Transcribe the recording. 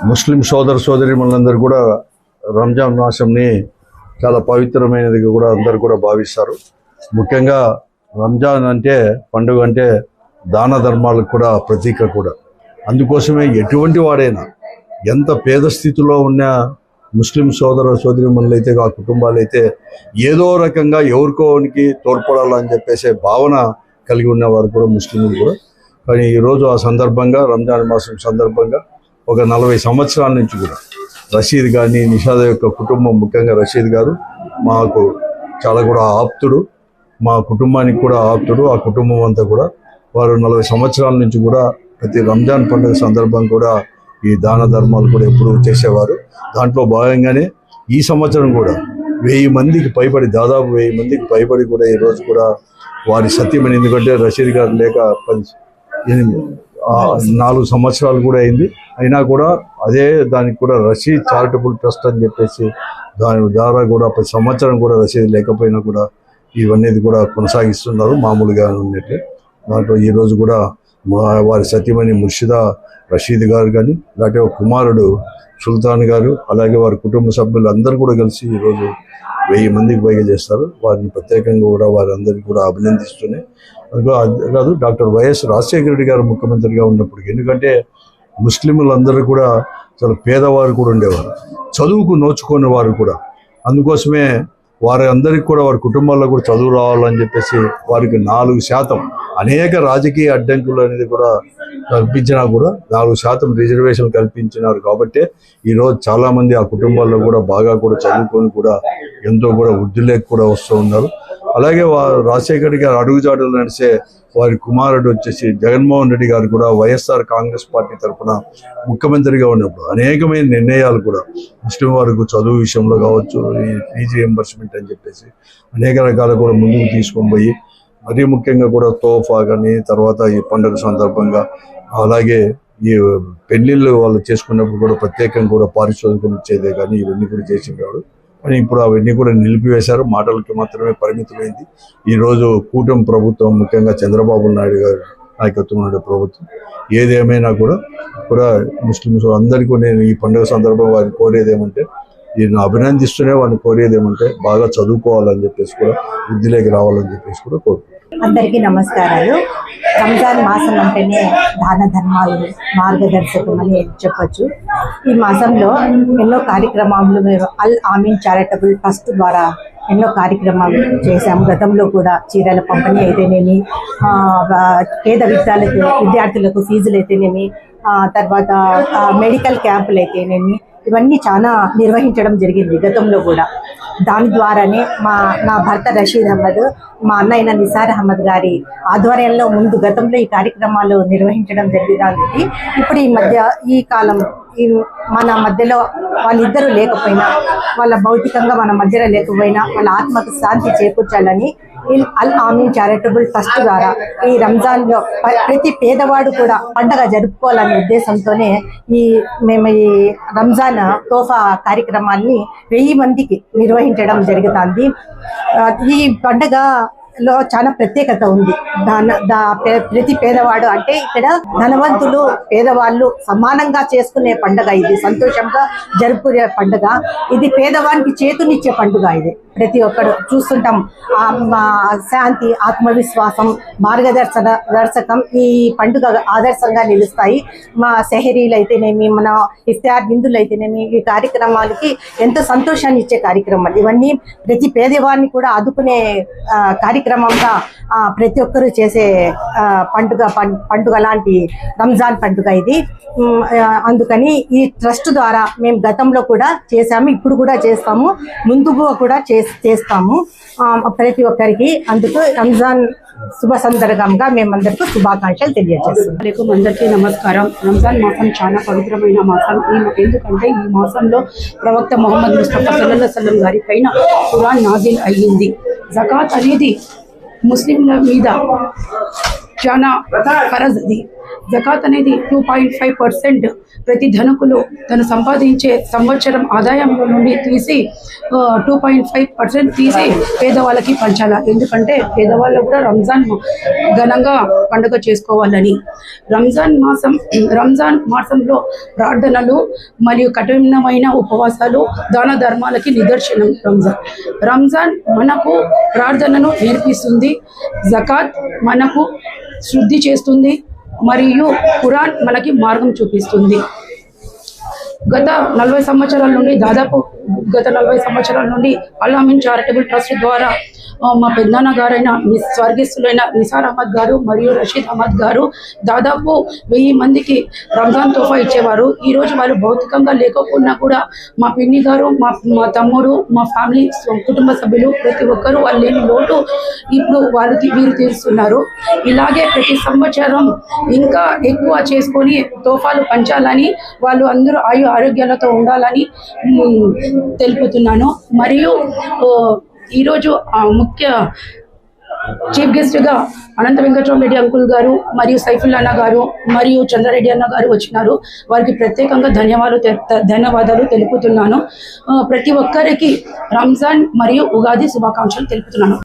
ముస్లిం సోదర సోదరీమణులందరూ కూడా రంజాన్ మాసంని చాలా పవిత్రమైనది కూడా అందరూ కూడా భావిస్తారు. ముఖ్యంగా రంజాన్ అంటే పండుగ అంటే దాన ధర్మాలకు కూడా ప్రతీక కూడా. అందుకోసమే ఎటువంటి వాడైనా ఎంత పేద స్థితిలో ఉన్న ముస్లిం సోదర సోదరీమణులు అయితే ఆ కుటుంబాలు అయితే ఏదో రకంగా ఎవరికోనికి తోడ్పడాలని చెప్పేసే భావన కలిగి ఉన్నవారు కూడా ముస్లింలు కూడా. కానీ ఈరోజు ఆ సందర్భంగా రంజాన్ మాసం సందర్భంగా ఒక 40 సంవత్సరాల నుంచి కూడా రషీద్ కానీ నిషాద యొక్క కుటుంబం, ముఖ్యంగా రషీద్ గారు మాకు చాలా కూడా ఆప్తుడు, మా కుటుంబానికి కూడా ఆప్తుడు. ఆ కుటుంబం అంతా కూడా వారు 40 సంవత్సరాల నుంచి కూడా ప్రతి రంజాన్ పండుగ సందర్భం కూడా ఈ దాన ధర్మాలు కూడా ఎప్పుడూ చేసేవారు. దాంట్లో భాగంగానే ఈ సంవత్సరం కూడా 1000 మందికి పైబడి, దాదాపు 1000 మందికి పైబడి కూడా ఈరోజు కూడా వారి సత్యమని, ఎందుకంటే రషీద్ గారు లేక 4 సంవత్సరాలు కూడా అయింది. అయినా కూడా అదే దానికి కూడా రషీద్ చారిటబుల్ ట్రస్ట్ అని చెప్పేసి దాని ద్వారా కూడా ప్రతి సంవత్సరం కూడా రషీద్ లేకపోయినా కూడా ఇవన్నీ కూడా కొనసాగిస్తున్నారు మామూలుగా ఉన్నట్లే. దాంట్లో ఈరోజు కూడా వారి సత్యమని ముర్షిదా రషీద్ గారు కానీ, లేకపోతే కుమారుడు సుల్తాన్ గారు, అలాగే వారి కుటుంబ సభ్యులు అందరూ కూడా కలిసి ఈరోజు 1000 మందికి పైగా చేస్తారు. వారిని ప్రత్యేకంగా కూడా వారందరికీ కూడా అభినందిస్తూనే కాదు, డాక్టర్ వైఎస్ రాజశేఖర రెడ్డి గారు ముఖ్యమంత్రిగా ఉన్నప్పుడు, ఎందుకంటే ముస్లింలందరూ కూడా చాలా పేదవారు కూడా ఉండేవారు, చదువుకు నోచుకునే వారు కూడా. అందుకోసమే వారి అందరికీ కూడా వారి కుటుంబాల్లో కూడా చదువు రావాలని చెప్పేసి వారికి 4% అనేక రాజకీయ అడ్డంకులు అనేది కూడా కల్పించినా కూడా 4% రిజర్వేషన్ కల్పించినారు. కాబట్టి ఈరోజు చాలామంది ఆ కుటుంబాల్లో కూడా బాగా కూడా చదువుకొని కూడా ఎంతో కూడా వృద్ధిలోకి కూడా వస్తూ ఉన్నారు. అలాగే రాజశేఖర రెడ్డి గారు అడుగుజాడలు నడిచే వారి కుమారుడు వచ్చేసి జగన్మోహన్ రెడ్డి గారు కూడా వైఎస్ఆర్ కాంగ్రెస్ పార్టీ తరఫున ముఖ్యమంత్రిగా ఉన్నప్పుడు అనేకమైన నిర్ణయాలు కూడా ముస్లిం వారికి చదువు విషయంలో కావచ్చు, ఈ ఫీజు రియంబర్స్మెంట్ అని చెప్పేసి అనేక రకాలు కూడా ముందుకు తీసుకొని పోయి, మరీ ముఖ్యంగా కూడా తోఫా కానీ, తర్వాత ఈ పండుగ సందర్భంగా అలాగే ఈ పెళ్లిళ్ళు వాళ్ళు చేసుకున్నప్పుడు కూడా ప్రత్యేకంగా కూడా పారితోషికం ఇచ్చేదే కానీ ఇవన్నీ కూడా చేసేవాడు. కానీ ఇప్పుడు అవన్నీ కూడా నిలిపివేశారు, మాటలకి మాత్రమే పరిమితమైంది. ఈరోజు కూటమి ప్రభుత్వం, ముఖ్యంగా చంద్రబాబు నాయుడు గారు నాయకత్వంలో ప్రభుత్వం ఏదేమైనా కూడా ముస్లింస్ అందరికీ నేను ఈ పండుగ సందర్భంగా వారిని కోరేది ఏమంటే, ఈయన అభినందిస్తూనే వారిని కోరేది ఏమంటే బాగా చదువుకోవాలని చెప్పేసి కూడా, వృద్ధిలోకి రావాలని చెప్పేసి కూడా కోరుకుంటున్నాను. అందరికీ నమస్కారాలు. రంజాన్ మాసం అంటేనే దాన ధర్మాలు మార్గదర్శకం అని చెప్పొచ్చు. ఈ మాసంలో ఎన్నో కార్యక్రమాలు మేము అల్ ఆమీన్ చారిటబుల్ ట్రస్ట్ ద్వారా ఎన్నో కార్యక్రమాలు చేశాము. గతంలో కూడా చీరల పంపిణీ అయితేనేమి, పేద విద్యార్థులకు ఫీజులు అయితేనేమి, తర్వాత మెడికల్ క్యాంపులు అయితేనేమి, ఇవన్నీ చాలా నిర్వహించడం జరిగింది గతంలో కూడా. దాని ద్వారానే నా భర్త రషీద్ అహ్మద్, మా అన్నయ్య నిసార్ అహ్మద్ గారి ఆధ్వర్యంలో గతంలో ఈ కార్యక్రమాలు నిర్వహించడం జరిగింది. ఇప్పుడు ఈ కాలం మన మధ్యలో వాళ్ళిద్దరూ లేకపోయినా, వాళ్ళ భౌతికంగా మన మధ్యలో లేకపోయినా వాళ్ళ ఆత్మకు శాంతి చేకూర్చాలని అల్ ఆమీన్ చారిటబుల్ ట్రస్ట్ ద్వారా ఈ రంజాన్లో ప్రతి పేదవాడు కూడా పండగ జరుపుకోవాలనే ఉద్దేశంతోనే మేము ఈ రంజాన్ తోఫా కార్యక్రమాన్ని 1000 మందికి నిర్వహించడం జరుగుతుంది. ఈ పండగలో చాలా ప్రత్యేకత ఉంది. ప్రతి పేదవాడు అంటే ఇక్కడ ధనవంతులు పేదవాళ్ళు సమానంగా చేసుకునే పండుగ ఇది, సంతోషంగా జరుపుకునే పండుగ ఇది, పేదవానికి చేతునిచ్చే పండుగ ఇది. ప్రతి ఒక్కరు చూస్తుంటాం, శాంతి, ఆత్మవిశ్వాసం, మార్గదర్శకం ఈ పండుగ ఆదర్శంగా నిలుస్తాయి. మా సెహరీలు అయితేనేమి, మన ఇఫ్తార్ విందులు అయితేనేమి, ఈ కార్యక్రమాలకి ఎంతో సంతోషాన్ని ఇచ్చే కార్యక్రమాలు ఇవన్నీ. ప్రతి పేదవాడిని కూడా ఆదుకునే కార్యక్రమంగా ప్రతి ఒక్కరూ చేసే పండుగ లాంటి రంజాన్ పండుగ ఇది. అందుకని ఈ ట్రస్ట్ ద్వారా మేము గతంలో కూడా చేశాము, ఇప్పుడు కూడా చేస్తాము, ముందుకు కూడా చేస్తాము ప్రతి ఒక్కరికి. అందుకు రంజాన్ శుభ సందర్భంగా మేమందరికీ శుభాకాంక్షలు తెలియజేస్తున్నాం. అందరికీ నమస్కారం. రంజాన్ మాసం చాలా పవిత్రమైన మాసం. ఎందుకంటే ఈ మాసంలో ప్రవక్త మొహమ్మద్ ముస్తఫా సల్లల్లాహు అలైహి వసల్లం గారి పైన ఖురాన్ నాజిల్ అయ్యింది. జకాత్ అనేది ముస్లింల మీద చాలా ఫరజ్ అది. జకాత్ అనేది 2.5% ప్రతి ధనికులు తను సంపాదించే సంవత్సరం ఆదాయంలో నుండి తీసి 2.5% తీసి పేదవాళ్ళకి పంచాల. ఎందుకంటే పేదవాళ్ళు కూడా రంజాన్ ఘనంగా పండుగ చేసుకోవాలని. రంజాన్ మాసంలో ప్రార్థనలు మరియు కఠినమైన ఉపవాసాలు దాన ధర్మాలకి నిదర్శనం. రంజాన్ మనకు ప్రార్థనను నేర్పిస్తుంది, జకాత్ మనకు శుద్ధి చేస్తుంది మరియు ఖురాన్ మనకి మార్గం చూపిస్తుంది. గత 40 సంవత్సరాల నుండి అల్ అమీన్ చారిటబుల్ ట్రస్ట్ ద్వారా మా పెద్దనాన్న గారైన స్వర్గస్థులైన నిసార్ అహ్మద్ గారు మరియు రషీద్ అహ్మద్ గారు దాదాపు 1000 మందికి రంజాన్ తోఫా ఇచ్చేవారు. ఈరోజు వాళ్ళు భౌతికంగా లేకపోయినా కూడా మా పిన్ని గారు, మా తమ్ముడు, మా ఫ్యామిలీ కుటుంబ సభ్యులు ప్రతి ఒక్కరూ వాళ్ళు లేని లోటు ఇప్పుడు వీరు తీరుస్తున్నారు. ఇలాగే ప్రతి సంవత్సరం ఇంకా ఎక్కువ చేసుకొని తోఫాలు పంచాలని, వాళ్ళు అందరూ ఆరోగ్యాలతో ఉండాలని తెలుపుతున్నాను. మరియు ఈరోజు ముఖ్య చీఫ్ గెస్ట్గా అనంత వెంకటరామరెడ్డి అంకుల్ గారు మరియు సైఫుల్లా అన్న గారు మరియు చంద్రారెడ్డి అన్న గారు వచ్చినారు. వారికి ప్రత్యేకంగా ధన్యవాదాలు తెలుపుతున్నాను. ప్రతి ఒక్కరికి రంజాన్ మరియు ఉగాది శుభాకాంక్షలు తెలుపుతున్నాను.